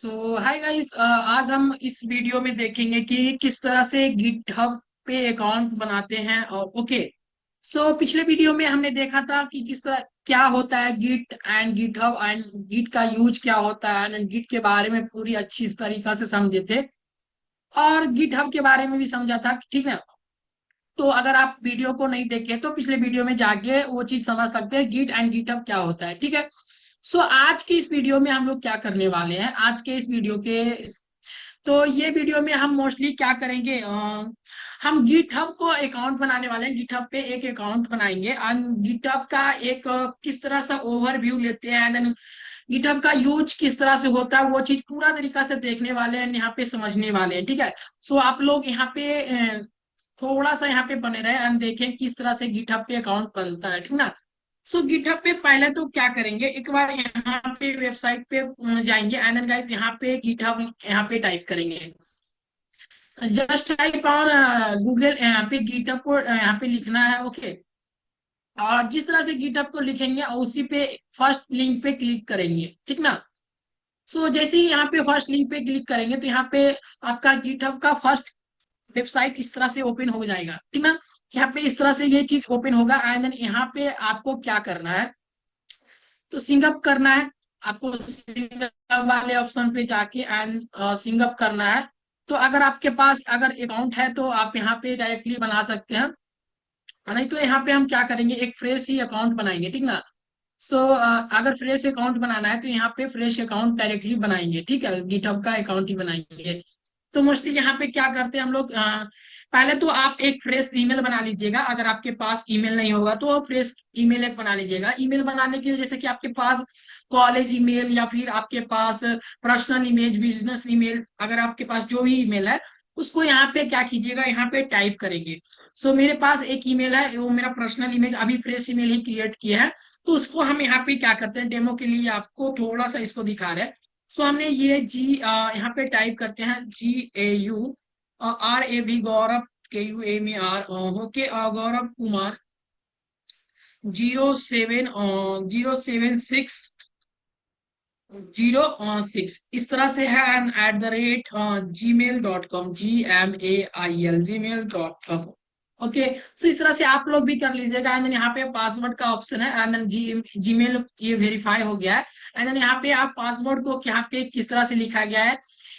सो hi guys, आज हम इस वीडियो में देखेंगे कि किस तरह से गिटहब पे अकाउंट बनाते हैं। और ओके, सो पिछले वीडियो में हमने देखा था कि किस तरह क्या होता है git and GitHub and git का यूज क्या होता है एंड गिट के बारे में पूरी अच्छी तरीका से समझे थे। और गिटहब के बारे में भी समझा था, ठीक है। तो अगर आप वीडियो को नहीं देखे तो पिछले वीडियो में जाके वो चीज समझ सकते हैं गिट एंड गिटहब क्या होता है, ठीक है। सो आज के इस वीडियो में हम लोग क्या करने वाले हैं, आज के इस वीडियो के तो ये वीडियो में हम मोस्टली क्या करेंगे, हम गिटहब को अकाउंट बनाने वाले हैं। गिटहब पे एक अकाउंट बनाएंगे और गिटहब का एक किस तरह से ओवरव्यू लेते हैं, देन गिटहब का यूज किस तरह से होता है वो चीज पूरा तरीका से देखने वाले हैं, यहाँ पे समझने वाले हैं, ठीक है। सो आप लोग यहाँ पे थोड़ा सा यहाँ पे बने रहे एंड देखें किस तरह से गिटहब पे अकाउंट बनता है, ठीक ना। सो गिटहब पे पहले तो क्या करेंगे, एक बार यहाँ पे वेबसाइट पे जाएंगे एंड देन गाइस यहाँ पे गिटहब यहाँ पे टाइप करेंगे। जस्ट टाइप ऑन गूगल, यहाँ पे गिटहब को यहाँ पे लिखना है, ओके। और जिस तरह से गिटहब को लिखेंगे और उसी पे फर्स्ट लिंक पे क्लिक करेंगे, ठीक ना। सो जैसे ही यहाँ पे फर्स्ट लिंक पे क्लिक करेंगे तो यहाँ पे आपका गिटहब का फर्स्ट वेबसाइट इस तरह से ओपन हो जाएगा, ठीक ना। यहाँ पे इस तरह से ये चीज ओपन होगा एंड देन यहाँ पे आपको क्या करना है, तो सिंगअप करना है। आपको सिंगअप वाले ऑप्शन पे जाके एंड सिंगअप करना है। तो अगर आपके पास अगर अकाउंट है तो आप यहाँ पे डायरेक्टली बना सकते हैं, और नहीं तो यहाँ पे हम क्या करेंगे, एक फ्रेश ही अकाउंट बनाएंगे, ठीक ना। सो अगर फ्रेश अकाउंट बनाना है तो यहाँ पे फ्रेश अकाउंट डायरेक्टली बनाएंगे, ठीक है, गिटहब का अकाउंट ही बनाएंगे। तो मोस्टली यहाँ पे क्या करते हैं हम लोग, पहले तो आप एक फ्रेश ईमेल बना लीजिएगा। अगर आपके पास ईमेल नहीं होगा तो फ्रेश ईमेल एक बना लीजिएगा। ईमेल बनाने के लिए जैसे कि आपके पास कॉलेज ईमेल या फिर आपके पास पर्सनल इमेज, बिजनेस ईमेल, अगर आपके पास जो भी ईमेल है उसको यहाँ पे क्या कीजिएगा, यहाँ पे टाइप करेंगे। सो मेरे पास एक ईमेल है, वो मेरा पर्सनल इमेज अभी फ्रेश ईमेल ही क्रिएट किया है। तो उसको हम यहाँ पे क्या करते हैं, डेमो के लिए आपको थोड़ा सा इसको दिखा रहे हैं। सो हमने ये यहाँ पे टाइप करते हैं GAU RAV गौरव, KUMAR, ओके, गौरव कुमार 0706 इस तरह से है and @gmail.com, GMAIL, okay. So इस तरह से आप लोग भी कर लीजिएगा एंड देन यहाँ पे पासवर्ड का ऑप्शन है एंड देन जीमेल ये वेरीफाई हो गया है। एंड देन यहाँ पे आप पासवर्ड को यहाँ पे किस तरह से लिखा गया है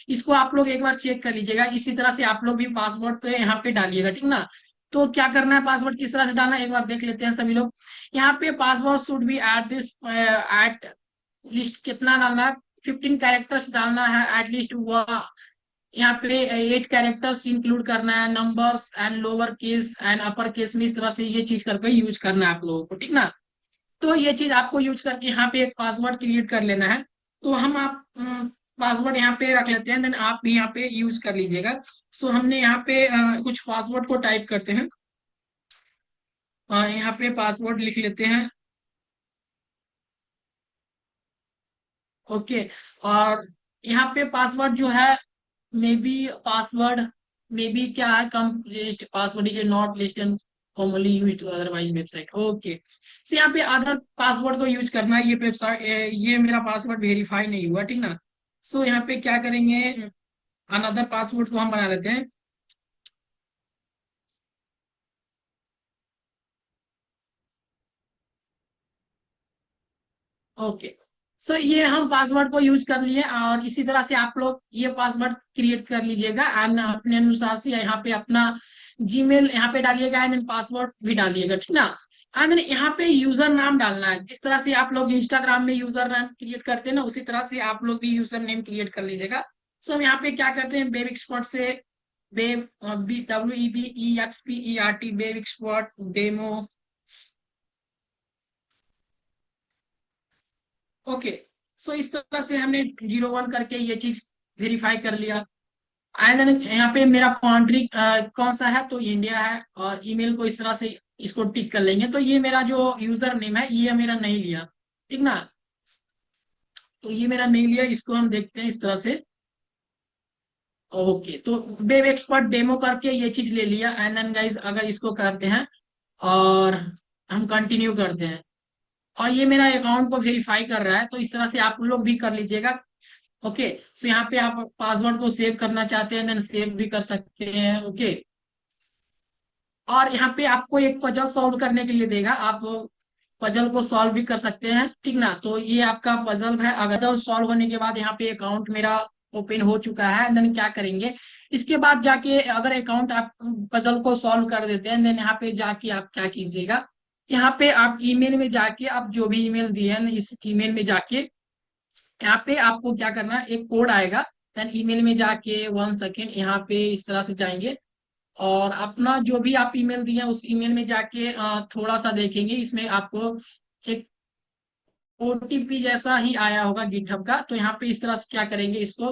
इसको आप लोग एक बार चेक कर लीजिएगा। इसी तरह से आप लोग भी पासवर्ड को यहाँ पे डालिएगा, ठीक ना। तो क्या करना है, पासवर्ड किस तरह से डालना है एक बार देख लेते हैं सभी लोग। यहाँ पे password should be at least कितना डालना है, 15 कैरेक्टर्स डालना है एटलीस्ट। वह यहाँ पे 8 कैरेक्टर्स इंक्लूड करना है, numbers and lower case and upper case में इस तरह से ये चीज करके यूज करना है आप लोगों को, ठीक ना। तो ये चीज आपको यूज करके यहाँ पे एक पासवर्ड क्रिएट कर लेना है। तो हम आप पासवर्ड यहाँ पे रख लेते हैं, देन आप भी यहाँ पे यूज कर लीजिएगा। सो हमने यहाँ पे कुछ पासवर्ड को टाइप करते हैं। यहाँ पे पासवर्ड लिख लेते हैं, ओके। और यहाँ पे पासवर्ड जो है, may be password, may be क्या है, complete password is not list and commonly used otherwise website, okay. So यहाँ पे अदर पासवर्ड को यूज करना है। ये वेबसाइट, ये मेरा पासवर्ड वेरीफाई नहीं हुआ, ठीक ना। सो यहाँ पे क्या करेंगे, अनदर पासवर्ड को हम बना लेते हैं, ओके। सो ये हम पासवर्ड को यूज कर लिए और इसी तरह से आप लोग ये पासवर्ड क्रिएट कर लीजिएगा एंड अपने अनुसार से यहाँ पे अपना जीमेल यहाँ पे डालिएगा एंड देन पासवर्ड भी डालिएगा, ठीक ना। एंड देन यहाँ पे यूजर नाम डालना है, जिस तरह से आप लोग इंस्टाग्राम में यूजर नाम क्रिएट करते हैं ना उसी तरह से आप लोग भी यूजर नेम क्रिएट कर लीजिएगा। सो हम यहाँ पे क्या करते हैं, वेब एक्सपर्ट से web WEBEXPERT web expert demo, okay. So इस तरह से हमने 01 करके ये चीज वेरीफाई कर लिया। एंड देन यहाँ पे मेरा कंट्री कौन सा है, तो इंडिया है। और ईमेल को इस तरह से इसको टिक कर लेंगे। तो ये मेरा जो यूजर नेम है ये मेरा नहीं लिया, ठीक ना। तो ये मेरा नहीं लिया, इसको हम देखते हैं इस तरह से, ओके। तो वेब एक्सपर्ट डेमो करके ये चीज ले लिया एंड देन गाइस अगर इसको करते हैं और हम कंटिन्यू करते हैं और ये मेरा अकाउंट को वेरीफाई कर रहा है, तो इस तरह से आप लोग भी कर लीजिएगा। ओके, सो यहाँ पे आप पासवर्ड को सेव करना चाहते हैं देन सेव भी कर सकते हैं। ओके, और यहाँ पे आपको एक पजल सॉल्व करने के लिए देगा, आप पजल को सॉल्व भी कर सकते हैं, ठीक ना। तो ये आपका पजल है। अगर पजल सॉल्व होने के बाद यहाँ पे अकाउंट मेरा ओपन हो चुका है, देन क्या करेंगे, इसके बाद जाके अगर अकाउंट आप पजल को सॉल्व कर देते हैं, देन यहाँ पे जाके आप क्या कीजिएगा, यहाँ पे आप ईमेल में जाके आप जो भी ईमेल दिए हैं इस ईमेल में जाके यहाँ पे आपको क्या करना है, एक कोड आएगा, देन ईमेल में जाके 1 सेकेंड यहाँ पे इस तरह से जाएंगे और अपना जो भी आप ईमेल दिए हैं उस ईमेल में जाके थोड़ा सा देखेंगे, इसमें आपको एक ओटीपी जैसा ही आया होगा गिटहब का। तो यहाँ पे इस तरह से क्या करेंगे, इसको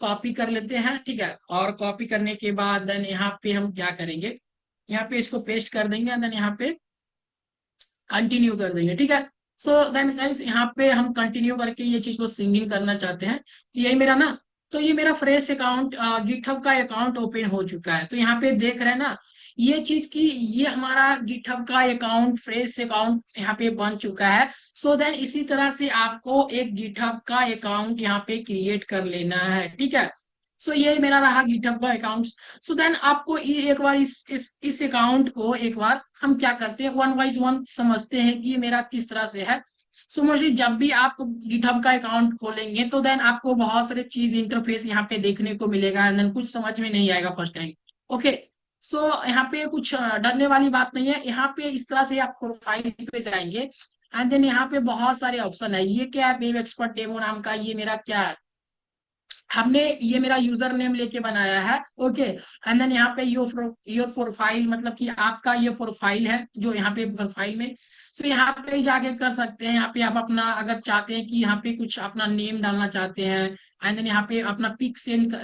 कॉपी कर लेते हैं, ठीक है। और कॉपी करने के बाद देन यहाँ पे हम क्या करेंगे, यहाँ पे इसको पेस्ट कर देंगे, देन यहाँ पे कंटिन्यू कर देंगे, ठीक है। सो देन गाइस यहाँ पे हम कंटिन्यू करके ये चीज को सिंगिंग करना चाहते हैं, तो यही मेरा ना, तो ये मेरा फ्रेश अकाउंट गिटहब का अकाउंट ओपन हो चुका है। तो यहाँ पे देख रहे हैं ना ये चीज की, ये हमारा गिटहब का अकाउंट फ्रेश अकाउंट यहाँ पे बन चुका है। सो देन इसी तरह से आपको एक गिटहब का अकाउंट यहाँ पे क्रिएट कर लेना है, ठीक है। सो ये मेरा रहा गिटहब का अकाउंट। सो देन आपको एक बार इस अकाउंट को एक बार हम क्या करते हैं, वन वाइज वन समझते हैं कि ये मेरा किस तरह से है। सो मोस्टली जब भी आप गिटहब का अकाउंट खोलेंगे तो देन आपको बहुत सारे चीज इंटरफेस यहाँ पे देखने को मिलेगा, एंड देन कुछ समझ में नहीं आएगा फर्स्ट टाइम। ओके, सो यहाँ पे कुछ डरने वाली बात नहीं है। यहाँ पे इस तरह से आप प्रोफाइल पे जाएंगे, एंड देन यहाँ पे बहुत सारे ऑप्शन है। ये क्या है, वेब एक्सपर्ट डेमो नाम का, ये मेरा क्या है, हमने ये मेरा यूजर नेम लेके बनाया है। ओके, एंड देन यहाँ पे योर प्रोफाइल, मतलब कि आपका ये प्रोफाइल है जो यहाँ पे प्रोफाइल में। सो यहाँ पे जाके कर सकते हैं, यहाँ पे आप अपना अगर चाहते हैं कि यहाँ पे कुछ अपना नेम डालना चाहते हैं, एंड देन यहाँ पे अपना पिक सेंड,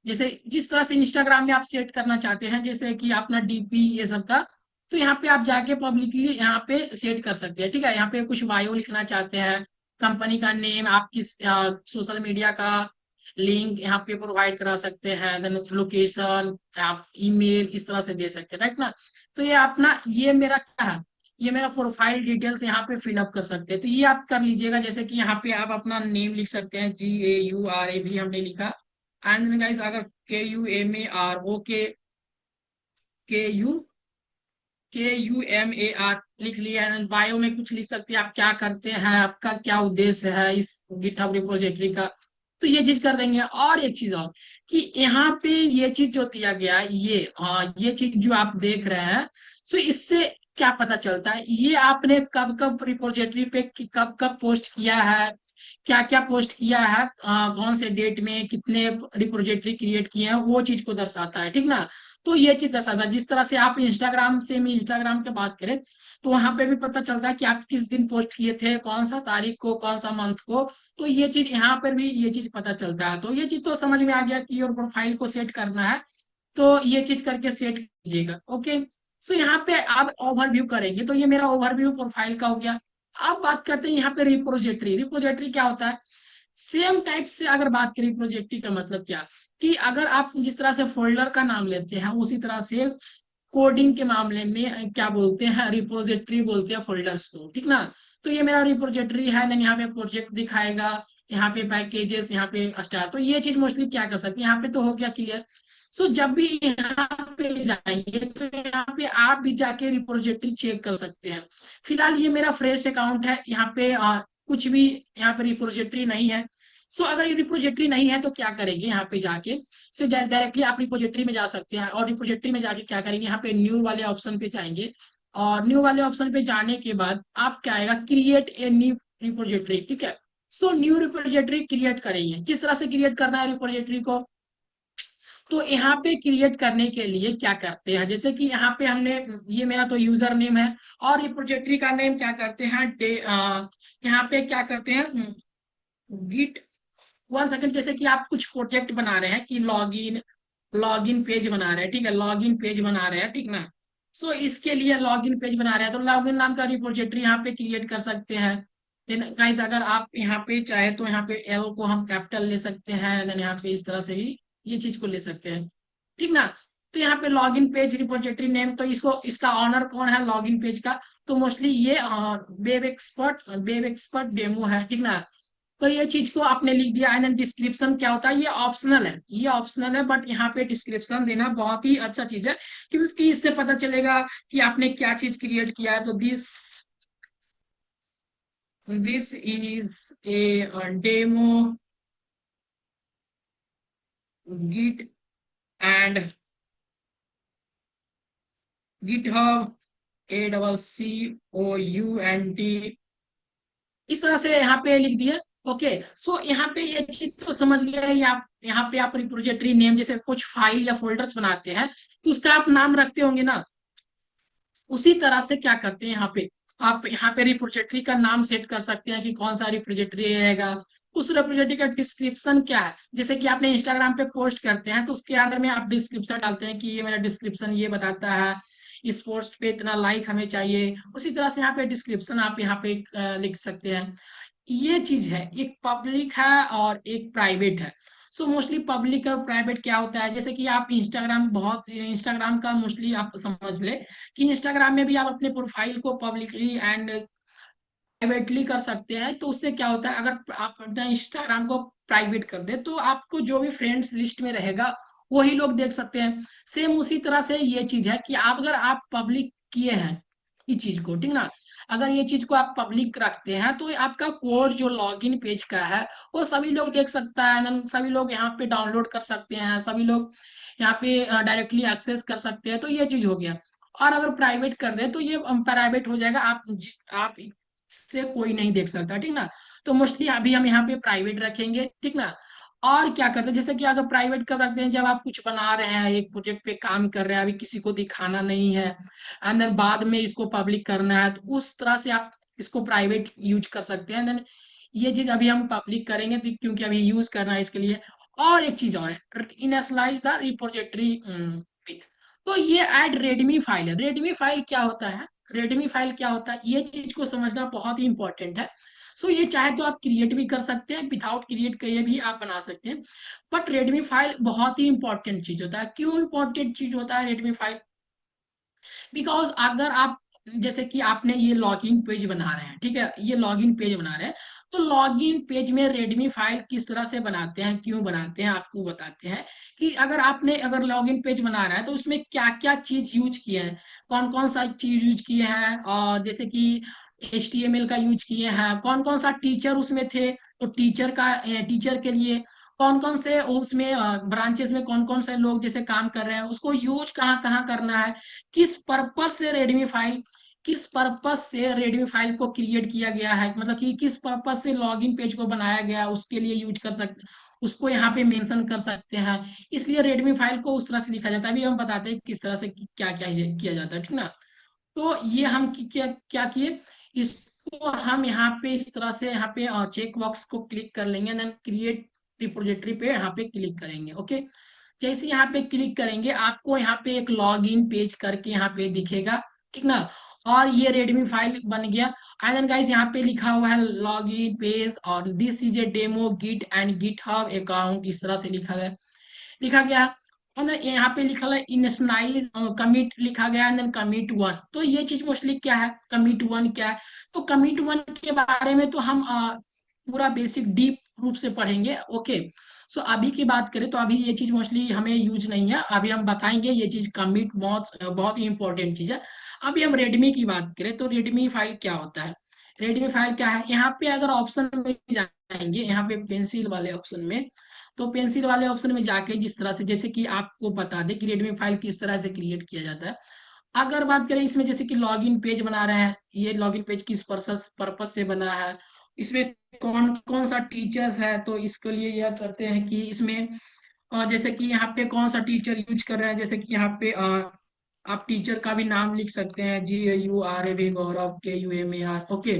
जैसे जिस तरह से इंस्टाग्राम में आप सेट करना चाहते हैं, जैसे कि अपना डीपी ये सब का, तो यहाँ पे आप जाके पब्लिकली यहाँ पे सेट कर सकते हैं, ठीक है। यहाँ पे कुछ बायो लिखना चाहते हैं, कंपनी का नेम, आप किस सोशल मीडिया का लिंक यहाँ पे प्रोवाइड करा सकते हैं, देन लोकेशन, आप ईमेल इस तरह से दे सकते हैं, राइट ना। तो ये अपना, ये मेरा क्या है, ये मेरा प्रोफाइल डिटेल्स यहाँ पे फिलअप कर सकते हैं। तो ये आप कर लीजिएगा, जैसे कि यहाँ पे आप अपना नेम लिख सकते हैं, GAURA भी हमने लिखा, एंड गाइस अगर KUMAR लिख लिया, एंड बायो में कुछ लिख सकते हैं, आप क्या करते हैं, आपका क्या उद्देश्य है इस गिटहब रिपोजिटरी का, तो ये चीज कर देंगे। और एक चीज और कि यहाँ पे ये चीज जो दिया गया है, ये चीज जो आप देख रहे हैं, तो इससे क्या पता चलता है, ये आपने कब कब रिपोजिटरी पे कब कब पोस्ट किया है, क्या क्या पोस्ट किया है, कौन से डेट में कितने रिपोजिटरी क्रिएट किए हैं, वो चीज को दर्शाता है, ठीक ना। तो ये चीज दर्शाता है, जिस तरह से आप इंस्टाग्राम से में इंस्टाग्राम की बात करें तो वहां पे भी पता चलता है कि आप किस दिन पोस्ट किए थे, कौन सा तारीख को, कौन सा मंथ को। तो ये चीज यहाँ पर भी ये चीज पता चलता है। तो ये चीज तो समझ में आ गया कि योर प्रोफाइल को सेट करना है, तो ये चीज करके सेट कीजिएगा। ओके, सो यहाँ पे आप ओवरव्यू करेंगे, तो ये मेरा ओवरव्यू प्रोफाइल का हो गया। अब बात करते हैं यहाँ पे रिपोजिटरी। रिपोजिटरी क्या होता है, सेम टाइप से अगर बात करें रिपोजिटरी का मतलब क्या, कि अगर आप जिस तरह से फोल्डर का नाम लेते हैं उसी तरह से कोडिंग के मामले में क्या बोलते हैं, रिपोजिटरी बोलते हैं फोल्डर्स को, ठीक ना। तो ये मेरा रिपोजिटरी है, देन यहाँ पे प्रोजेक्ट दिखाएगा, यहाँ पे पैकेजेस, यहाँ पे स्टार। तो ये चीज मोस्टली क्या कर सकते हैं, यहाँ पे तो हो गया क्लियर। सो जब भी यहाँ पे जाएंगे तो यहाँ पे आप भी जाके रिपोजिटरी चेक कर सकते हैं। फिलहाल ये मेरा फ्रेश अकाउंट है, यहाँ पे कुछ भी यहाँ पे रिपोजिटरी नहीं है। सो अगर ये रिपोजिटरी नहीं है तो क्या करेंगे, यहाँ पे जाके सो डायरेक्टली आप रिपोजिटरी में जा सकते हैं, और रिपोजिटरी में जाके क्या करेंगे, यहाँ पे न्यू वाले ऑप्शन पे जाएंगे, और न्यू वाले ऑप्शन पे जाने के बाद आप क्या आएगा, क्रिएट ए न्यू रिपोजिटरी, ठीक है। सो न्यू रिपोजिटरी क्रिएट करेंगे, किस तरह से क्रिएट करना है रिपोजिटरी को, तो यहाँ पे क्रिएट करने के लिए क्या करते हैं, जैसे कि यहाँ पे हमने, ये मेरा तो यूजर नेम है, और रिपोजिटरी का नेम क्या करते हैं, यहाँ पे क्या करते हैं, गिट 1 सेकंड, जैसे कि आप कुछ प्रोजेक्ट बना रहे हैं कि लॉगिन लॉगिन पेज बना रहे हैं, ठीक है, लॉगिन पेज बना रहे हैं, ठीक ना। सो इसके लिए लॉगिन पेज बना रहे हैं तो लॉगिन नाम का रिपोजिटरी यहाँ पे क्रिएट कर सकते हैं। देन गाइस अगर आप यहाँ पे चाहे तो यहाँ पे एल को हम कैपिटल ले सकते हैं, देन यहाँ पे इस तरह से भी ये चीज को ले सकते हैं, ठीक ना। तो यहाँ पे लॉगिन पेज रिपोजिटरी नेम, तो इसको, इसका ऑनर कौन है लॉगिन पेज का, तो मोस्टली ये वेब एक्सपर्ट डेमो है, ठीक ना। तो ये चीज को आपने लिख दिया। एंड डिस्क्रिप्शन क्या होता है, ये ऑप्शनल है, ये ऑप्शनल है, बट यहाँ पे डिस्क्रिप्शन देना बहुत ही अच्छा चीज है कि उसकी इससे पता चलेगा कि आपने क्या चीज क्रिएट किया है। तो this is a demo git and GitHub ACCOUNT, इस तरह से यहाँ पे लिख दिया। ओके, सो यहाँ पे ये चीज तो समझ गए। यहाँ पे आप रिपोजिटरी नेम, जैसे कुछ फाइल या फोल्डर्स बनाते हैं तो उसका आप नाम रखते होंगे ना, उसी तरह से क्या करते हैं यहाँ पे, आप यहाँ पे रिपोजिटरी का नाम सेट कर सकते हैं कि कौन सा रिपोजिटरी रहेगा। उस रिपोजिटरी का डिस्क्रिप्शन क्या है, जैसे कि आपने इंस्टाग्राम पे पोस्ट करते हैं तो उसके अंदर में आप डिस्क्रिप्शन डालते हैं कि ये मेरा डिस्क्रिप्शन ये बताता है, इस पोस्ट पे इतना लाइक हमें चाहिए। उसी तरह से यहाँ पे डिस्क्रिप्शन आप यहाँ पे लिख सकते हैं। ये चीज है, एक पब्लिक है और एक प्राइवेट है। सो मोस्टली पब्लिक और प्राइवेट क्या होता है, जैसे कि आप इंस्टाग्राम का मोस्टली आप समझ ले कि इंस्टाग्राम में भी आप अपने प्रोफाइल को पब्लिकली एंड प्राइवेटली कर सकते हैं। तो उससे क्या होता है, अगर आप अपना इंस्टाग्राम को प्राइवेट कर दे तो आपको जो भी फ्रेंड्स लिस्ट में रहेगा वही लोग देख सकते हैं। सेम उसी तरह से ये चीज है कि आप अगर आप पब्लिक किए हैं इस चीज को, ठीक ना, अगर ये चीज को आप पब्लिक रखते हैं तो आपका कोड जो लॉगिन पेज का है वो सभी लोग देख सकता है, सभी लोग यहाँ पे डाउनलोड कर सकते हैं, सभी लोग यहाँ पे डायरेक्टली एक्सेस कर सकते हैं। तो ये चीज हो गया। और अगर प्राइवेट कर दे तो ये प्राइवेट हो जाएगा, आप से कोई नहीं देख सकता, ठीक ना। तो मोस्टली अभी हम यहाँ पे प्राइवेट रखेंगे, ठीक ना। और क्या करते हैं, जैसे कि अगर प्राइवेट कब रखते हैं, जब आप कुछ बना रहे हैं, एक प्रोजेक्ट पे काम कर रहे हैं, अभी किसी को दिखाना नहीं है, एंड देन बाद में इसको पब्लिक करना है, तो उस तरह से आप इसको प्राइवेट यूज कर सकते हैं। देन ये चीज अभी हम पब्लिक करेंगे क्योंकि अभी यूज करना है इसके लिए। और एक चीज और है, इनिशियलाइज द रिपोजिटरी विथ। तो ये ऐड रेडमी फाइल है। रेडमी फाइल क्या होता है, रेडमी फाइल क्या होता है, ये चीज को समझना बहुत ही इंपॉर्टेंट है। सो ये चाहे तो आप क्रिएट भी कर सकते हैं, विदाउट क्रिएट किए भी आप बना सकते हैं, बट रेडमी फाइल बहुत ही इंपॉर्टेंट चीज होता है। क्यों इंपॉर्टेंट चीज होता है रेडमी फाइल, बिकॉज अगर आप, जैसे कि आपने ये लॉगिन पेज बना रहे हैं, ठीक है, ये लॉगिन पेज बना रहे हैं, तो लॉगिन पेज में रेडमी फाइल किस तरह से बनाते हैं, क्यों बनाते हैं, आपको बताते हैं कि अगर लॉगिन पेज बना रहा है तो उसमें क्या क्या चीज यूज किए हैं, कौन कौन सा चीज यूज किए हैं, और जैसे कि HTML का यूज किए हैं, कौन कौन सा टीचर उसमें थे, तो टीचर के लिए कौन कौन से उसमें ब्रांचेस में कौन कौन से लोग जैसे काम कर रहे हैं, उसको यूज कहाँ कहाँ करना है, किस पर्पस से रेडमी फाइल को क्रिएट किया गया है, मतलब कि किस पर्पस से लॉगिन पेज को बनाया गया है, उसके लिए यूज कर सकते, उसको यहाँ पे मेंशन कर सकते हैं। इसलिए रेडमी फाइल को उस तरह से लिखा जाता है। अभी हम बताते हैं किस तरह से क्या क्या किया जाता है, ठीक ना। तो ये हम क्या क्या किए, इसको हम यहाँ पे इस तरह से यहाँ पे चेक बॉक्स को क्लिक कर लेंगे, देन क्रिएट रिपोजिटरी पे यहाँ पे क्लिक करेंगे। ओके, जैसे यहाँ पे क्लिक करेंगे आपको यहाँ पे एक लॉग इन पेज करके यहाँ पे दिखेगा, ठीक ना। और ये रेडमी फाइल बन गया। एंड देन गाइस यहाँ पे लिखा हुआ है लॉग इन पेज, और this is a demo git and GitHub account, इस तरह से लिखा गया। और यहाँ पे लिखा है इनिशियलाइज कमिट लिखा गया, एंड देन कमिट वन। तो ये चीज मोस्टली क्या है, कमिट वन क्या है, तो कमिट वन के बारे में तो हम पूरा बेसिक डीप रूप से पढ़ेंगे। ओके, सो अभी की बात करें तो अभी ये चीज मोस्टली हमें यूज नहीं है, अभी हम बताएंगे ये चीज कमिट बहुत बहुत ही इंपॉर्टेंट चीज है। अभी हम रेडमी की बात करें तो रेडमी फाइल क्या होता है, रेडमी फाइल क्या है, यहाँ पे अगर ऑप्शन में जाएंगे, यहाँ पे पेंसिल वाले ऑप्शन में, तो पेंसिल वाले ऑप्शन में जाके जिस तरह से, जैसे कि आपको बता दें कि रेडमी फाइल किस तरह से क्रिएट किया जाता है। अगर बात करें इसमें, जैसे कि लॉगिन पेज बना रहे हैं, ये लॉगिन पेज किस पर्पस से बना है, इसमें कौन कौन सा टीचर्स है, तो इसके लिए यह करते हैं कि इसमें जैसे कि यहाँ पे कौन सा टीचर यूज कर रहे हैं, जैसे कि यहाँ पे आप टीचर का भी नाम लिख सकते हैं, GAURAV, गौरव, KUMAR। ओके,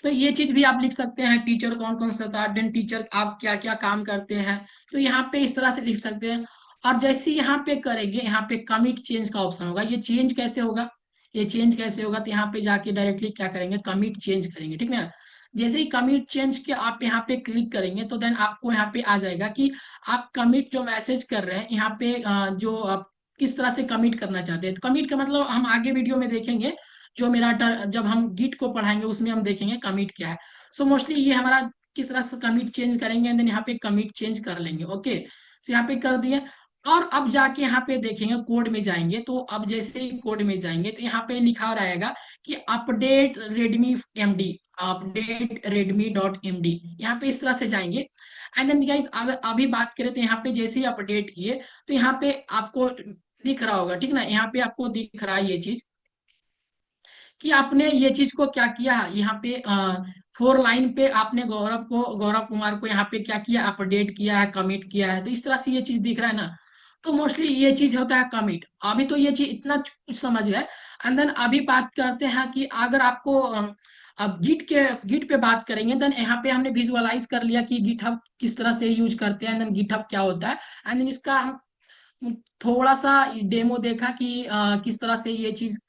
तो ये चीज भी आप लिख सकते हैं, टीचर कौन कौन सा था, देन टीचर आप क्या क्या काम करते हैं, तो यहाँ पे इस तरह से लिख सकते हैं। और जैसे यहाँ पे करेंगे, यहाँ पे कमिट चेंज का ऑप्शन होगा, ये चेंज कैसे होगा, ये चेंज कैसे होगा, तो यहाँ पे जाके डायरेक्टली क्या करेंगे, कमिट चेंज करेंगे, ठीक है। जैसे ही कमिट चेंज के आप यहाँ पे क्लिक करेंगे तो देन आपको यहाँ पे आ जाएगा कि आप कमिट जो मैसेज कर रहे हैं यहाँ पे जो आप किस तरह से कमिट करना चाहते हैं। तो कमिट का मतलब हम आगे वीडियो में देखेंगे, जब हम गिट को पढ़ाएंगे उसमें हम देखेंगे कमिट क्या है। सो मोस्टली ये हमारा किस तरह से कमिट चेंज करेंगे, देन यहाँ पे कमिट चेंज कर लेंगे। ओके, तो यहाँ पे कर दिए। और अब जाके यहाँ पे देखेंगे, कोड में जाएंगे, तो अब जैसे ही कोड में जाएंगे तो यहाँ पे लिखा रहेगा कि update readme MD, update readme dot M D, यहाँ पे इस तरह से जाएंगे। एंड देन गाइस अभी बात करें तो यहाँ पे जैसे ही अपडेट किए तो यहाँ पे आपको दिख रहा होगा, ठीक ना, यहाँ पे आपको दिख रहा है ये चीज कि आपने ये चीज को क्या किया है, यहाँ पे 4 लाइन पे आपने गौरव कुमार को यहाँ पे क्या किया, अपडेट किया है, कमिट किया है, तो इस तरह से ये चीज दिख रहा है ना। तो मोस्टली ये चीज होता है कमिट। अभी तो ये चीज इतना कुछ समझ गए। एंड देन अभी बात करते हैं कि अगर आपको अब गिट पे बात करेंगे, देन यहाँ पे हमने विजुअलाइज कर लिया कि गिटहब किस तरह से यूज करते हैं, देन गिटहब क्या होता है। एंड देन इसका हम थोड़ा सा डेमो देखा कि किस तरह से ये चीज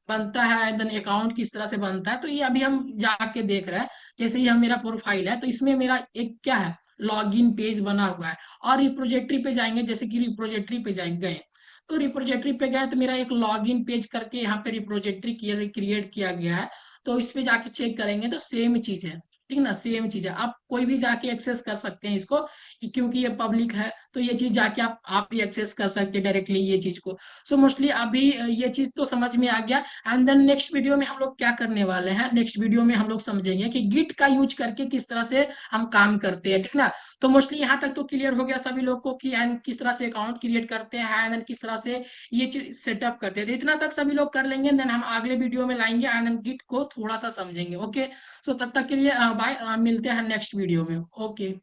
बनता है, देन अकाउंट किस तरह से बनता है। तो ये अभी हम जाके देख रहे हैं। जैसे ही हम मेरा प्रोफाइल है तो इसमें मेरा एक क्या है, लॉगिन पेज बना हुआ है। और रिपोजिटरी पे जाएंगे, जैसे कि रिपोजिटरी पे जाएंगे गए, तो रिपोजिटरी पे गए तो मेरा एक लॉगिन पेज करके यहाँ पे रिपोजिटरी क्रिएट किया गया है। तो इस पे जाके चेक करेंगे तो सेम चीज है, ठीक ना, सेम चीज है। आप कोई भी जाके एक्सेस कर सकते हैं इसको, क्योंकि ये पब्लिक है, तो ये चीज जाके आप भी एक्सेस कर सकते हैं डायरेक्टली ये चीज को। सो मोस्टली अभी ये चीज तो समझ में आ गया। एंड देन नेक्स्ट वीडियो में हम लोग क्या करने वाले हैं, नेक्स्ट वीडियो में हम लोग समझेंगे कि गिट का यूज करके किस तरह से हम काम करते हैं, ठीक ना। तो मोस्टली यहाँ तक तो क्लियर हो गया सभी लोग को कि एंड किस तरह से अकाउंट क्रिएट करते हैं, एंड किस तरह से ये चीज सेटअप करते हैं। तो इतना तक सभी लोग कर लेंगे, देन हम अगले वीडियो में लाएंगे एंड गिट को थोड़ा सा समझेंगे। ओके, सो तब तक के लिए बाय, मिलते हैं नेक्स्ट वीडियो में। ओके।